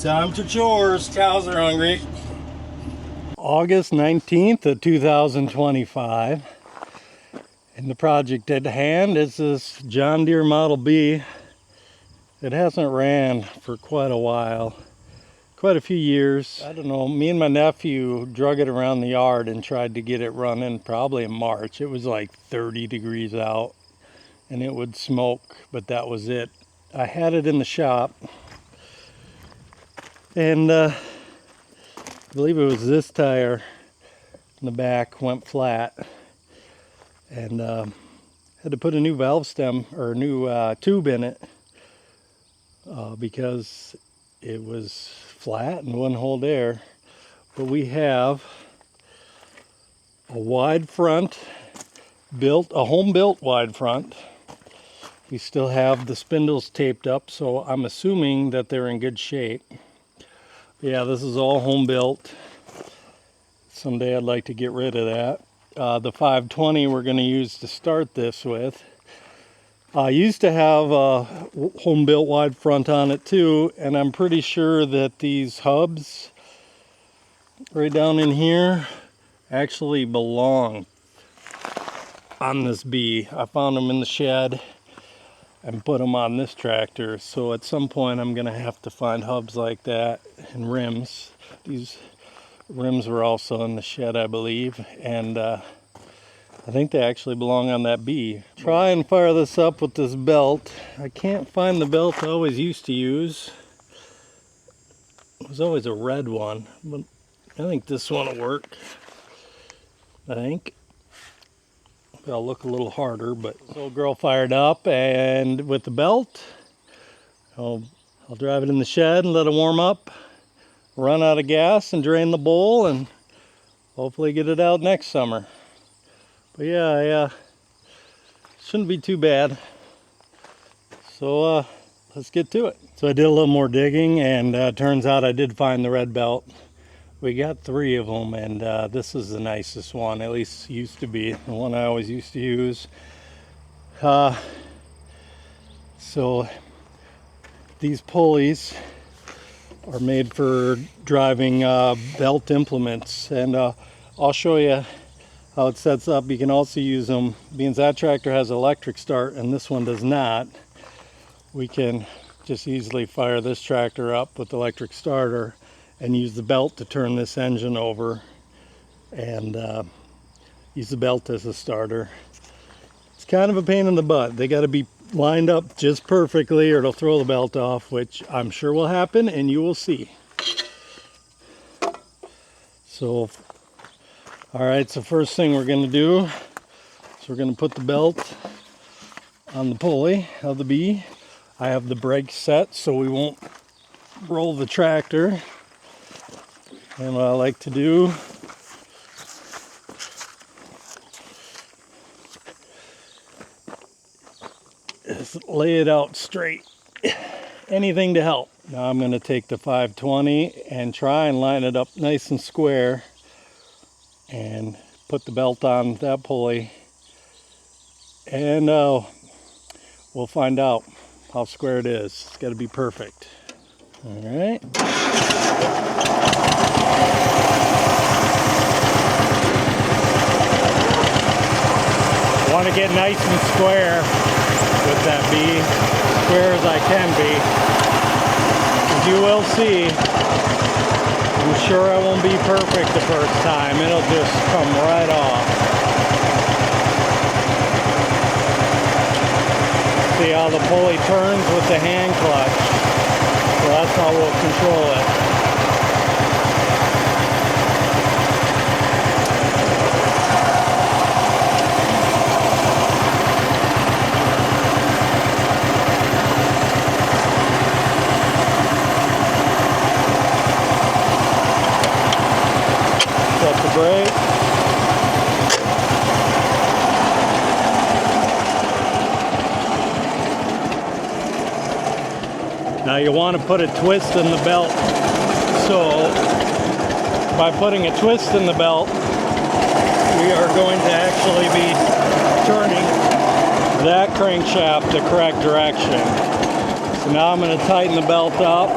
Time to chores. Cows are hungry. August 19th of 2025. And the project at hand is this John Deere Model B. It hasn't ran for quite a while. Quite a few years. I don't know, me and my nephew drug it around the yard and tried to get it running probably in March. It was like 30 degrees out and it would smoke, but that was it. I had it in the shop and I believe it was this tire in the back went flat and had to put a new valve stem or new tube in it because it was flat and wouldn't hold air. But we have a wide front, a home-built wide front. We still have the spindles taped up, so I'm assuming that they're in good shape. Yeah, this is all home-built. Someday I'd like to get rid of that. The 520 we're going to use to start this with. I used to have a home-built wide front on it too, and I'm pretty sure that these hubs right down in here actually belong on this B. I found them in the shed and put them on this tractor, so at some point I'm going to have to find hubs like that and rims. These rims were also in the shed, I believe, and I think they actually belong on that B. Try and fire this up with this belt. I can't find the belt I always used to use. It was always a red one, but I think this one will work. I think. I'll look a little harder, but this old girl fired up, and with the belt, I'll drive it in the shed and let it warm up, run out of gas and drain the bowl, and hopefully get it out next summer. But yeah, shouldn't be too bad. So let's get to it. So I did a little more digging, and turns out I did find the red belt. We got 3 of them, and this is the nicest one, at least used to be, the one I always used to use. So these pulleys are made for driving belt implements, and I'll show you how it sets up. You can also use them, being that tractor has electric start and this one does not, we can just easily fire this tractor up with the electric starter and use the belt to turn this engine over and use the belt as a starter. It's kind of a pain in the butt. They got to be lined up just perfectly or it'll throw the belt off, which I'm sure will happen and you will see. So alright, so first thing we're going to do is we're going to put the belt on the pulley of the B. I have the brakes set so we won't roll the tractor. And what I like to do is lay it out straight. Anything to help. Now I'm going to take the 520 and try and line it up nice and square and put the belt on that pulley, and we'll find out how square it is. It's got to be perfect. All right. Want to get nice and square with that B, square as I can be. As you will see, I'm sure I won't be perfect the first time. It'll just come right off. See how the pulley turns with the hand clutch. So that's how we'll control it. Brake. Now you want to put a twist in the belt. So by putting a twist in the belt, we are going to actually be turning that crankshaft the correct direction. So now I'm going to tighten the belt up.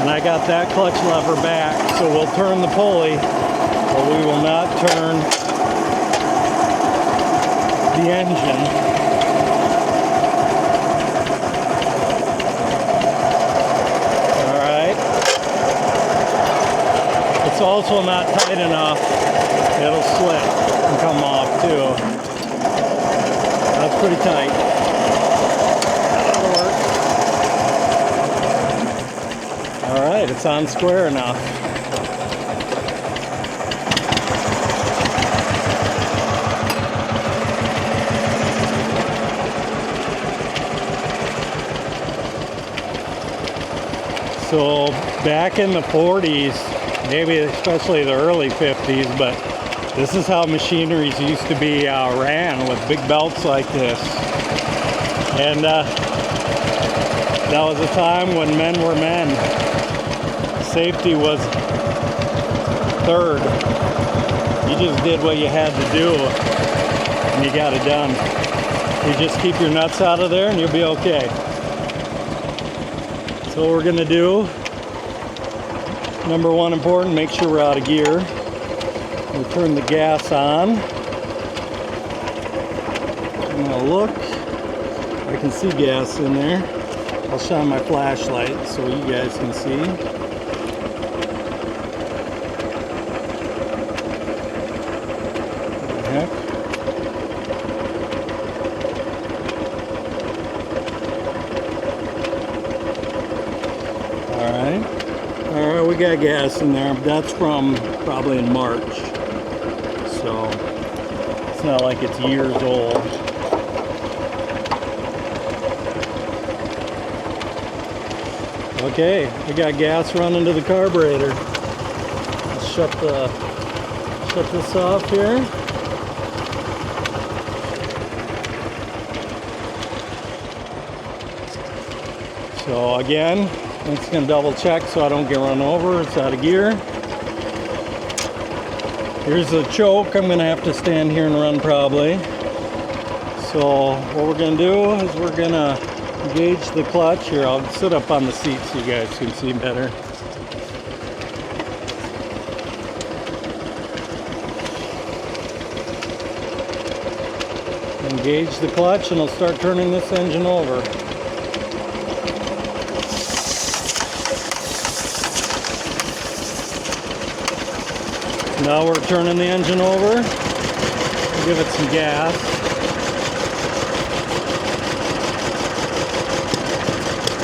And I got that clutch lever back, so we'll turn the pulley, but we will not turn the engine. It's also not tight enough. It'll slip and come off too. That's pretty tight. That'll work. All right, it's on square enough. So back in the 40s, maybe especially the early 50s, but this is how machineries used to be ran, with big belts like this. And that was a time when men were men. Safety was third. You just did what you had to do and you got it done. You just keep your nuts out of there and you'll be okay. So what we're gonna do, number one important, make sure we're out of gear. We'll turn the gas on. I'm gonna look. I can see gas in there. I'll shine my flashlight so you guys can see. What the heck? Alright, we got gas in there. That's from probably in March. So it's not like it's years old. Okay, we got gas running to the carburetor. Let's shut this off here. So again, I'm just going to double check so I don't get run over. It's out of gear. Here's the choke. I'm going to have to stand here and run probably. So what we're going to do is we're going to engage the clutch. Here, I'll sit up on the seat so you guys can see better. Engage the clutch and I'll start turning this engine over. Now we're turning the engine over. Give it some gas.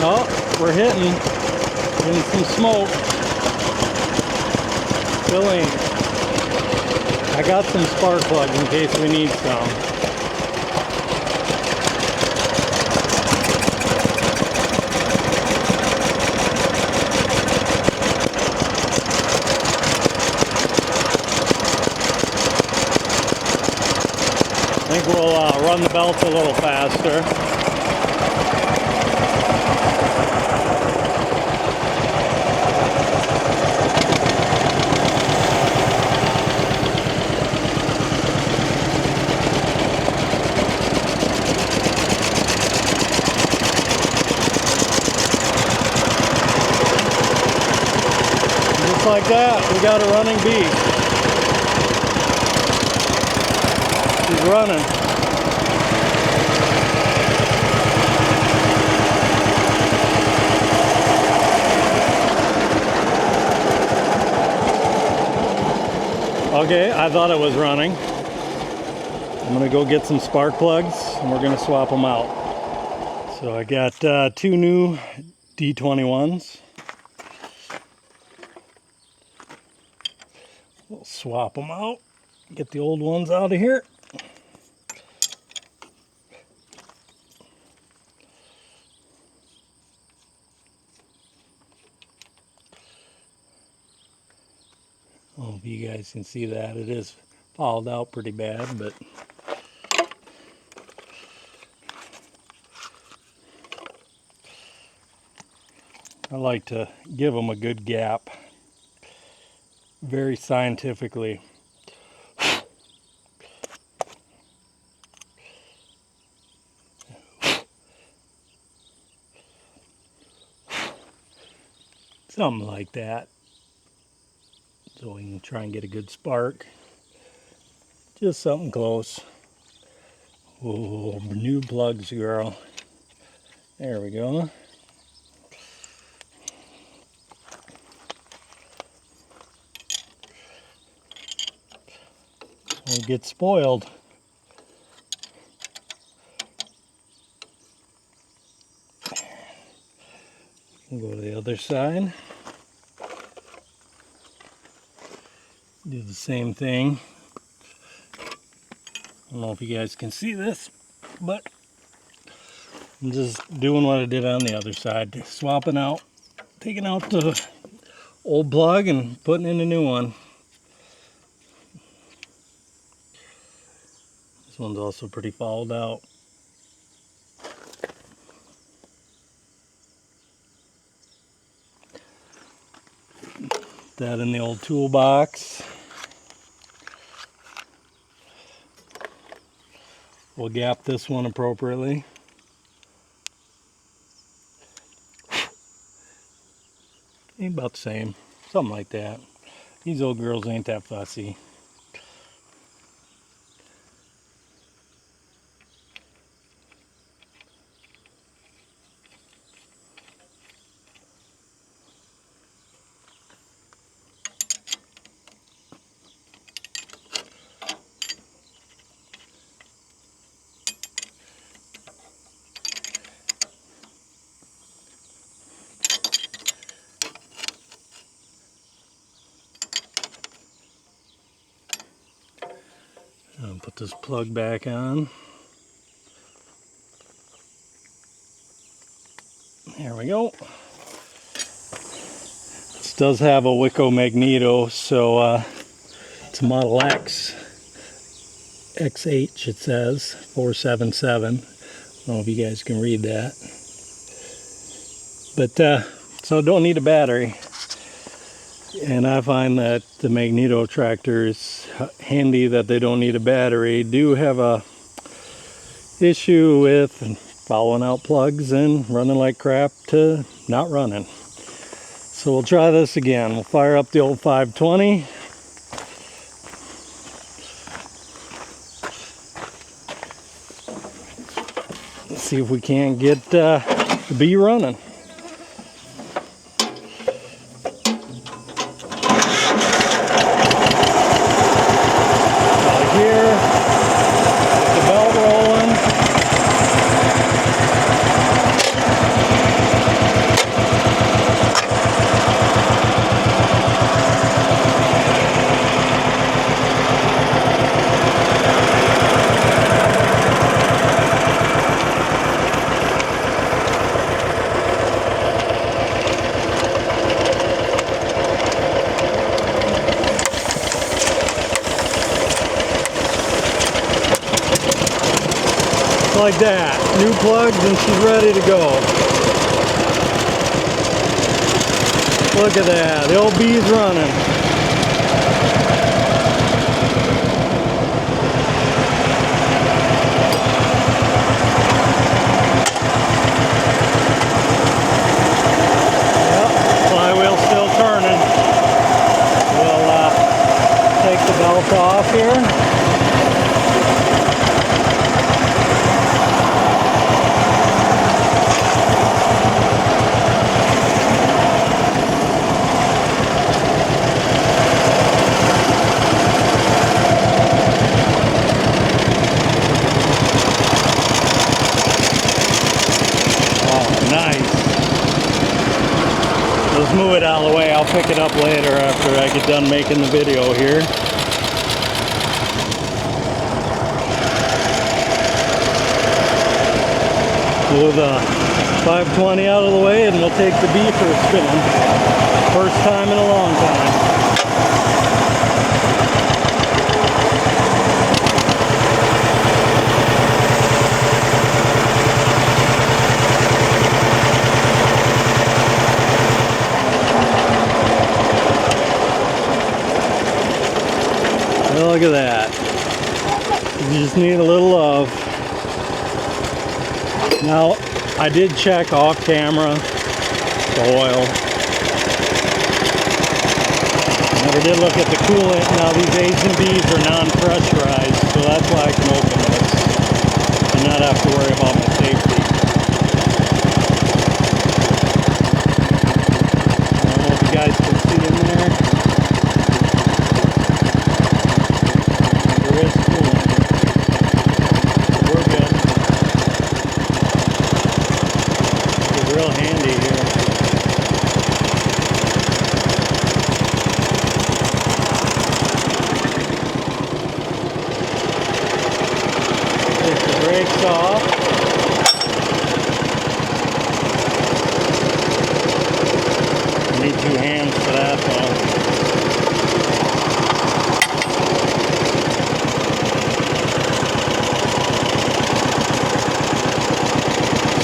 Oh, we're getting some smoke. Filling. I got some spark plugs in case we need some. I think we'll run the belts a little faster. Just like that, we got a running beat. He's running. Okay, I thought it was running. I'm gonna go get some spark plugs and we're gonna swap them out. So I got two new D21s. We'll swap them out. Get the old ones out of here. I don't know if you guys can see that. It is fouled out pretty bad, but I like to give them a good gap, very scientifically. Something like that. So we can try and get a good spark. Just something close. Oh, new plugs, girl. There we go. Won't get spoiled. We'll go to the other side. Do the same thing. I don't know if you guys can see this, but I'm just doing what I did on the other side. Swapping out, taking out the old plug and putting in a new one. This one's also pretty fouled out. That in the old toolbox. We'll gap this one appropriately. Ain't about the same. Something like that. These old girls ain't that fussy. I'll put this plug back on. There we go. This does have a Wicco magneto, so it's a Model X. XH it says, 477. I don't know if you guys can read that. But, so don't need a battery. And I find that the magneto tractors, handy that they don't need a battery, do have a issue with fouling out plugs and running like crap to not running. So we'll try this again. We'll fire up the old 520. Let's see if we can't get the B running. Like that, new plugs and she's ready to go. Look at that, the old B's running. Yep, flywheel's still turning. We'll take the belt off here. Let's move it out of the way. I'll pick it up later after I get done making the video here. Move the 520 out of the way and we'll take the B for a spin. First time in a long time. Look at that. You just need a little love. Now, I did check off camera the oil. Never did look at the coolant. Now these A's and B's are non-pressurized, so that's why I can open this and not have to worry about my safety. I don't know if you guys can see in there. There is coolant. We're good. It's real handy here. Brakes off. Need two hands for that though.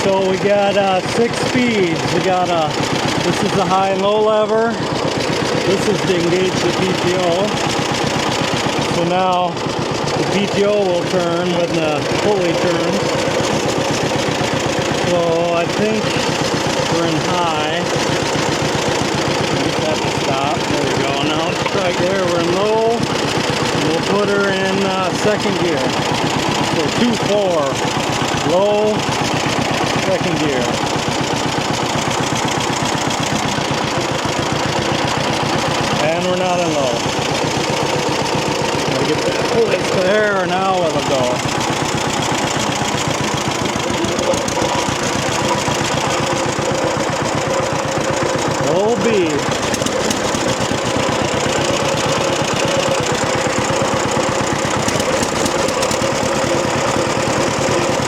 So we got 6 speeds. We got this is the high and low lever. This is to engage the PTO. So now the PTO will turn when the pulley turns. So I think we're in high. We just have to stop. There we go. Now it's right there. We're in low. And we'll put her in second gear. So 2-4. Low, second gear. And we're not in low. Get that pulley there, and now it'll go. Old B.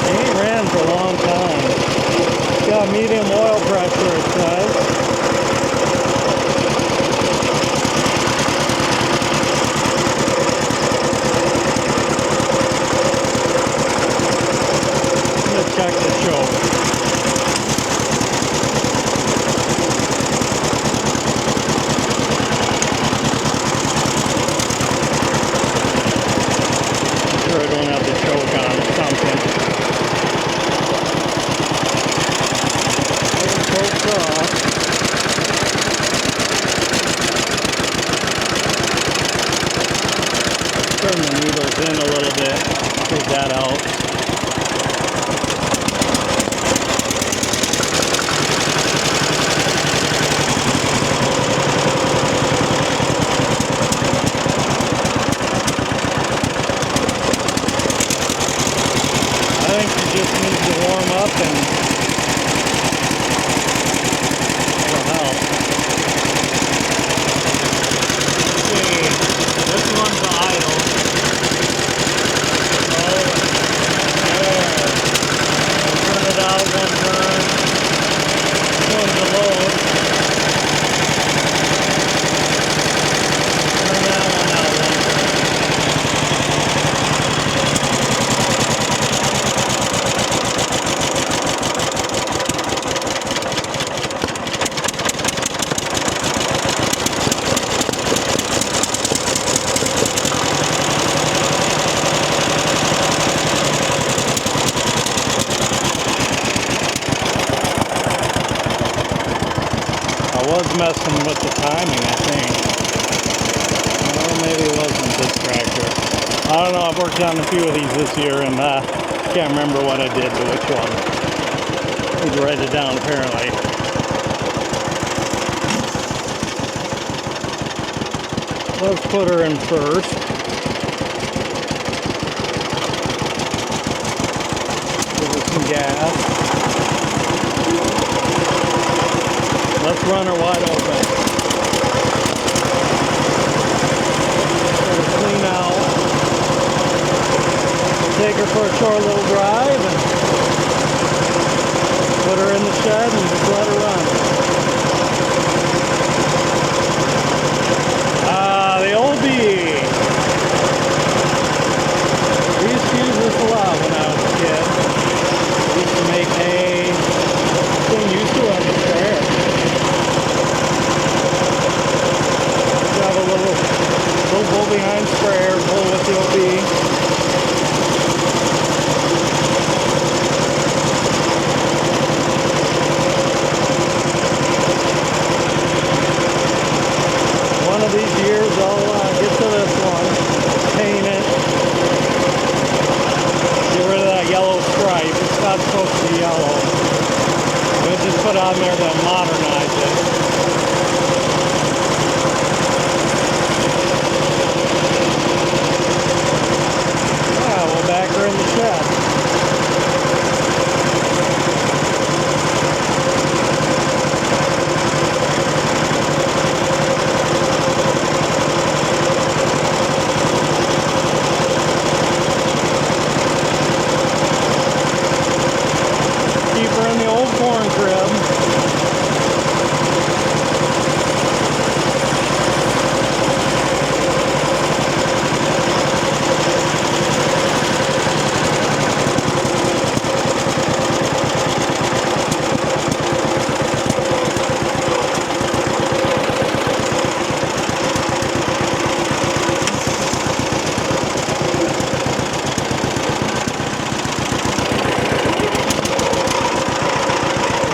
He ain't ran for a long time. It's got medium oil pressure, it says. Check the show. I'm sure I don't have the choke on or something. Choke's off. Turn the needles in a little bit. Take that out. Just needs to warm up and it'll help. Okay, this one's idle. Oh, there. Turn it out one turn. This one's a load. Turn that one out one turn. I was messing with the timing, I think. Well, maybe it wasn't this tractor. I don't know, I've worked on a few of these this year and can't remember what I did to which one. I need to write it down apparently. Let's put her in first. Give her some gas. Let's run her wide open. Let her clean out. Take her for a short little drive and put her in the shed and just let her run. The old B. We used to use this a lot when I was a kid. We used to make hay. Thing used to run the sprayer. Have a little bull behind sprayer, pull with the OB. on there to modernize it. We'll back her in the shed. Keep her in the old corn crib.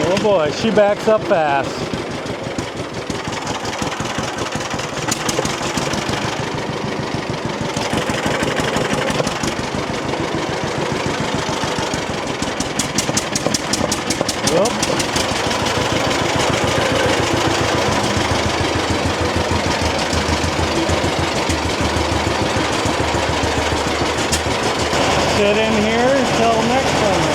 Oh boy, she backs up fast. Whoop. Sit in here until next time.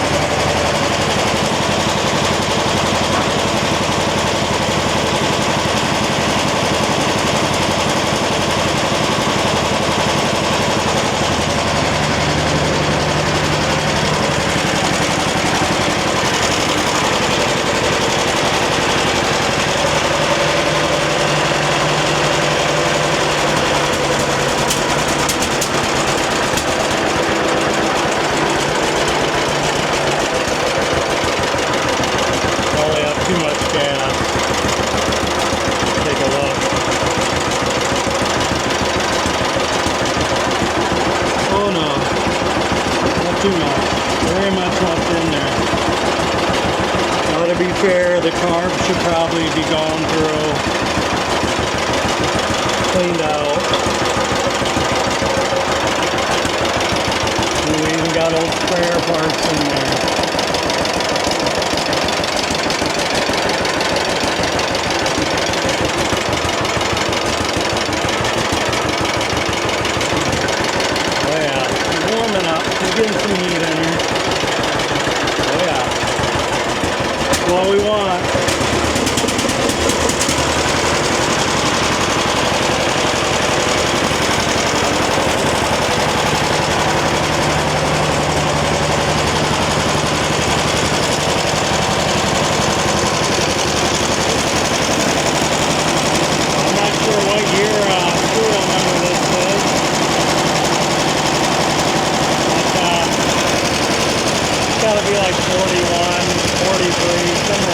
Too much gas. Take a look. Oh no, not too much. Very much left in there. Now to be fair, the carb should probably be gone through, cleaned out. And we even got old spare parts in there. Getting some heat in here. Oh yeah. That's what we want. I'm not sure what year serial number this is. Gotta be like 41, 43, somewhere